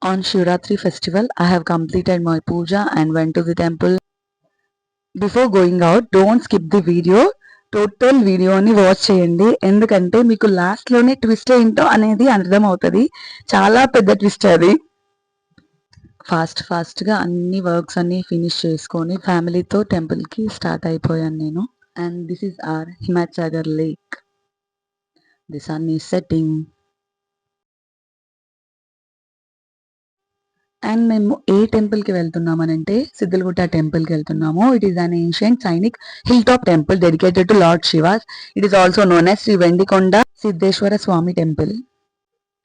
On Shivratri festival, I have completed my puja and went to the temple. Before going out, don't skip the video. Total వీడియోని watch చేయండి, ఎందుకంటే మీకు లాస్ట్లోనే twist ఏంటో అనేది అర్థమవుతుంది. చాలా పెద్ద ట్విస్ట్ అది. ఫాస్ట్గా అన్ని వర్క్స్ అన్ని ఫినిష్ చేసుకొని ఫ్యామిలీతో టెంపుల్కి స్టార్ట్ అయిపోయాను నేను. అండ్ దిస్ ఈజ్ ఆర్ హిమాచాగర్ lake. The sun is setting. And మేము ఏ టెంపుల్కి వెళ్తున్నామనంటే సిద్ధలగుట్ట టెంపుల్కి వెళ్తున్నాము. It is an ancient scenic hill top temple dedicated to lord Shivas. It is also known as Shri Vendikonda Siddheshwara Swamy temple.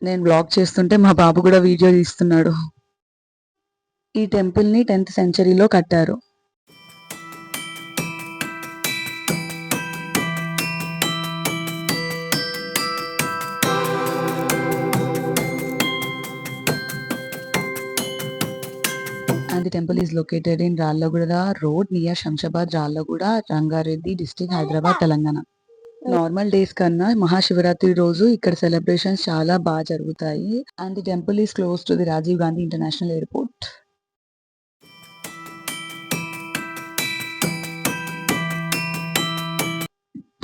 నేను బ్లాగ్ చేస్తుంటే మా బాబు కూడా వీడియో తీస్తున్నాడు. ఈ టెంపుల్ని 10th సెంచరీలో కట్టారు. And the temple is located in Rallagooda Road near Shamshabad, Rallagooda, Rangareddy district, Hyderabad, Telangana. Normal days కన్నా మహాశివరాత్రి రోజు ఇక్కడ సెలబ్రేషన్స్ చాలా బాగా జరుగుతాయి. And the temple is close to the Rajiv Gandhi international airport.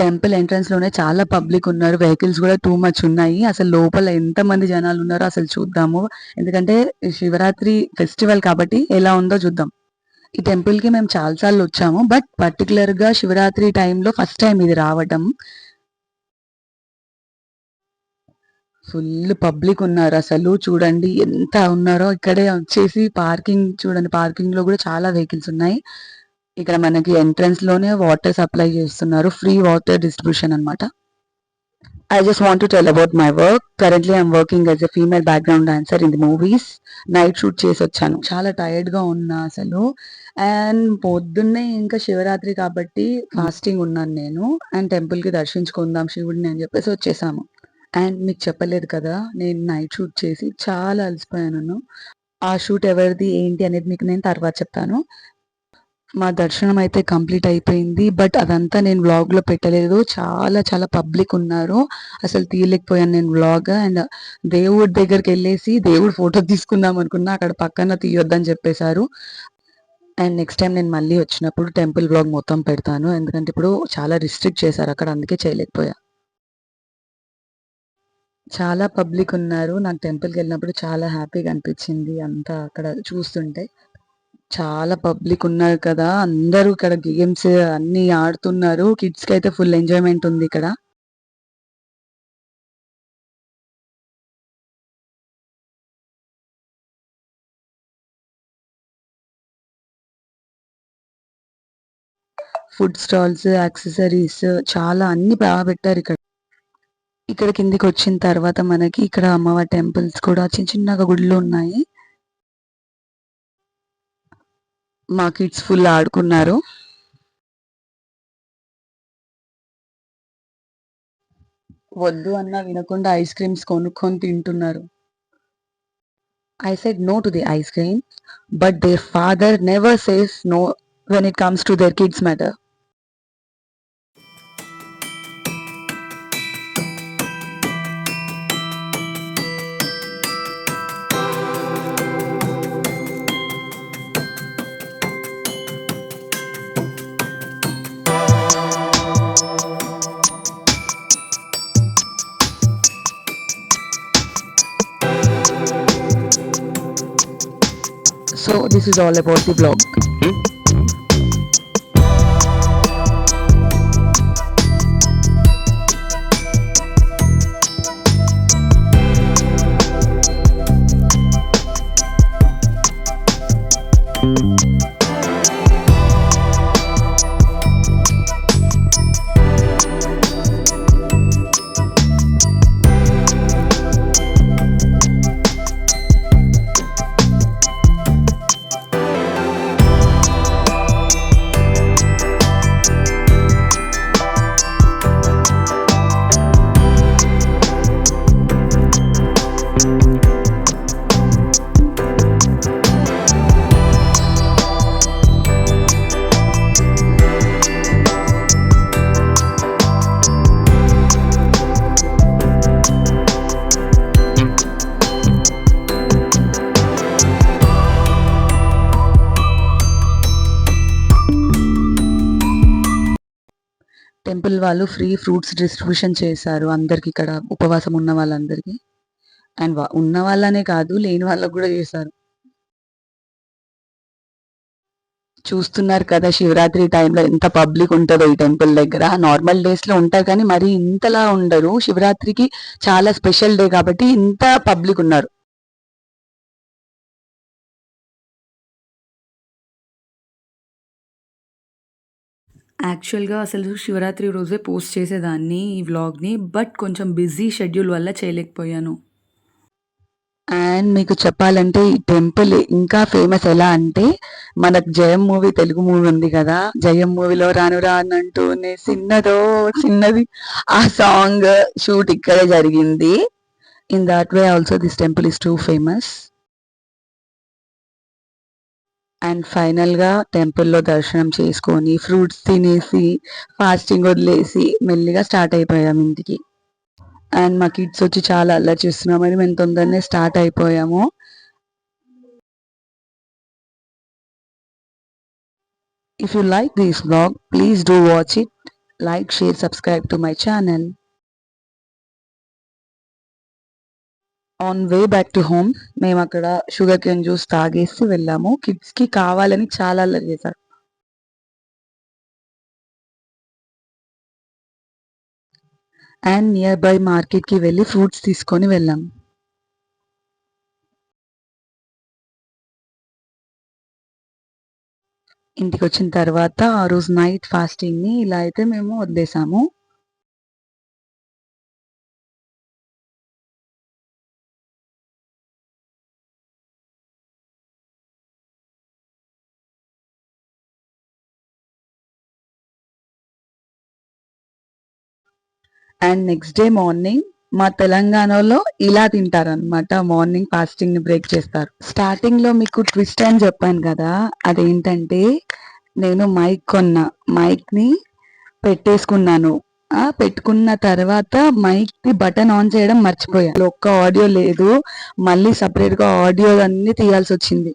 Temple entrance లోనే చాలా పబ్లిక్ ఉన్నారు. వెహికల్స్ కూడా టూ మచ్ ఉన్నాయి. అసలు లోపల ఎంత మంది జనాలు ఉన్నారో అసలు చూద్దాము, ఎందుకంటే శివరాత్రి ఫెస్టివల్ కాబట్టి ఎలా ఉందో చూద్దాం. ఈ టెంపుల్ కి మేము చాలా సార్లు వచ్చాము, బట్ పర్టికులర్ గా శివరాత్రి టైంలో ఫస్ట్ టైం ఇది రావడం. ఫుల్ పబ్లిక్ ఉన్నారు, అసలు చూడండి ఎంత ఉన్నారో. ఇక్కడే వచ్చేసి పార్కింగ్ చూడండి, పార్కింగ్ లో కూడా చాలా వెహికల్స్ ఉన్నాయి. ఇక్కడ మనకి ఎంట్రన్స్ లోనే వాటర్ సప్లై చేస్తున్నారు, ఫ్రీ వాటర్ డిస్ట్రిబ్యూషన్ అన్నమాట. I just want to tell about my work. Currently I'm working as a female background dancer in the movies. Night shoot చేసి వచ్చాను. చాలా టైర్డ్ గా ఉన్నా అసలు. అండ్ పొద్దున్నే ఇంకా శివరాత్రి కాబట్టి ఫాస్టింగ్ ఉన్నాను నేను. అండ్ టెంపుల్ కి దర్శించుకుందాం శివుడిని అని చెప్పేసి వచ్చేసాము. అండ్ మీకు చెప్పలేదు కదా, నేను నైట్ షూట్ చేసి చాలా అలసిపోయాను. ఆ షూట్ ఎవరిది ఏంటి అనేది మీకు నేను తర్వాత చెప్తాను. మా దర్శనం అయితే కంప్లీట్ అయిపోయింది, బట్ అదంతా నేను వ్లాగ్లో పెట్టలేదు. చాలా చాలా పబ్లిక్ ఉన్నారు, అసలు తీయలేకపోయాను నేను వ్లాగ్. అండ్ దేవుడి దగ్గరికి వెళ్ళేసి దేవుడు ఫోటో తీసుకుందాం అనుకున్నా, అక్కడ పక్కన తీయొద్దని చెప్పేశారు. అండ్ నెక్స్ట్ టైం నేను మళ్ళీ వచ్చినప్పుడు టెంపుల్ వ్లాగ్ మొత్తం పెడతాను, ఎందుకంటే ఇప్పుడు చాలా రిస్ట్రిక్ట్ చేశారు అక్కడ, అందుకే చేయలేకపోయా. చాలా పబ్లిక్ ఉన్నారు. నాకు టెంపుల్కి వెళ్ళినప్పుడు చాలా హ్యాపీగా అనిపించింది అంతా అక్కడ చూస్తుంటే. చాలా పబ్లిక్ ఉన్నారు కదా, అందరూ ఇక్కడ గేమ్స్ అన్ని ఆడుతున్నారు. కిడ్స్ కి అయితే ఫుల్ ఎంజాయ్మెంట్ ఉంది ఇక్కడ. ఫుడ్ స్టాల్స్, యాక్సెసరీస్ చాలా అన్ని బాగా పెట్టారు ఇక్కడ. ఇక్కడ కిందికి వచ్చిన తర్వాత మనకి ఇక్కడ అమ్మవారి టెంపుల్స్ కూడా చిన్న చిన్నగా గుళ్ళు ఉన్నాయి. మా కిడ్స్ ఫుల్ ఆడుకున్నారు. వద్దు అన్నా వినకుండా ఐస్ క్రీమ్స్ కొనుక్కొని తింటున్నారు. I said no to the ice cream, but their father never says no when it comes to their kids matter. So this is all about the vlog. Temple వాళ్ళు free fruits distribution చేశారు అందరికి, ఇక్కడ ఉపవాసం ఉన్న వాళ్ళందరికీ. And ఉన్న వాళ్ళనే కాదు, లేని వాళ్ళకి కూడా చేశారు. చూస్తున్నారు కదా శివరాత్రి టైంలో ఎంత పబ్లిక్ ఉంటుందో ఈ టెంపుల్ దగ్గర. నార్మల్ డేస్ లో ఉంటారు కానీ మరి ఇంతలా ఉండరు. శివరాత్రికి చాలా స్పెషల్ డే కాబట్టి ఇంత పబ్లిక్ ఉన్నారు. యాక్చువల్గా అసలు శివరాత్రి రోజే పోస్ట్ చేసేదాన్ని ఈ వ్లాగ్ని, బట్ కొంచెం బిజీ షెడ్యూల్ వల్ల చేయలేకపోయాను. అండ్ మీకు చెప్పాలంటే ఈ టెంపుల్ ఇంకా ఫేమస్ ఎలా అంటే, మనకు జయం మూవీ, తెలుగు మూవీ ఉంది కదా, జయం మూవీలో రాను రానంటూనే చిన్నదో చిన్నది, ఆ సాంగ్ షూట్ ఇక్కడే జరిగింది. In that way also this temple is two famous. And ఫైనల్గా టెంపుల్లో దర్శనం చేసుకొని ఫ్రూట్స్ తినేసి ఫాస్టింగ్ వదిలేసి మెల్లిగా స్టార్ట్ అయిపోయాం ఇంటికి. అండ్ మా కిడ్స్ వచ్చి చాలా అల్లరి చేస్తున్నామని మేము తొందరనే స్టార్ట్ అయిపోయాము. If you like this blog, please do watch it. Like, share, subscribe to my channel. On way back to home మేము అక్కడ షుగర్ కేన్ జ్యూస్ తాగేసి వెళ్ళాము. కిడ్స్ కి కావాలని చాలా అల్లరి చేశారు. అండ్ నియర్ బై మార్కెట్ కి వెళ్ళి ఫ్రూట్స్ తీసుకొని వెళ్ళాం. ఇంటికి వచ్చిన తర్వాత ఆ రోజు నైట్ ఫాస్టింగ్ ని ఇలా అయితే మేము వదిలేసాము. అండ్ నెక్స్ట్ డే మార్నింగ్ మా తెలంగాణలో ఇలా తింటారనమాట. మార్నింగ్ ఫాస్టింగ్ ని బ్రేక్ చేస్తారు. స్టార్టింగ్ లో మీకు ట్విస్ట్ అని చెప్పాను కదా, అదేంటంటే నేను మైక్ కొన్నా, మైక్ ని పెట్టేసుకున్నాను. పెట్టుకున్న తర్వాత మైక్ కి బటన్ ఆన్ చేయడం మర్చిపోయా. ఒక్క ఆడియో లేదు, మళ్ళీ సపరేట్ గా ఆడియో అన్ని తీయాల్సి వచ్చింది.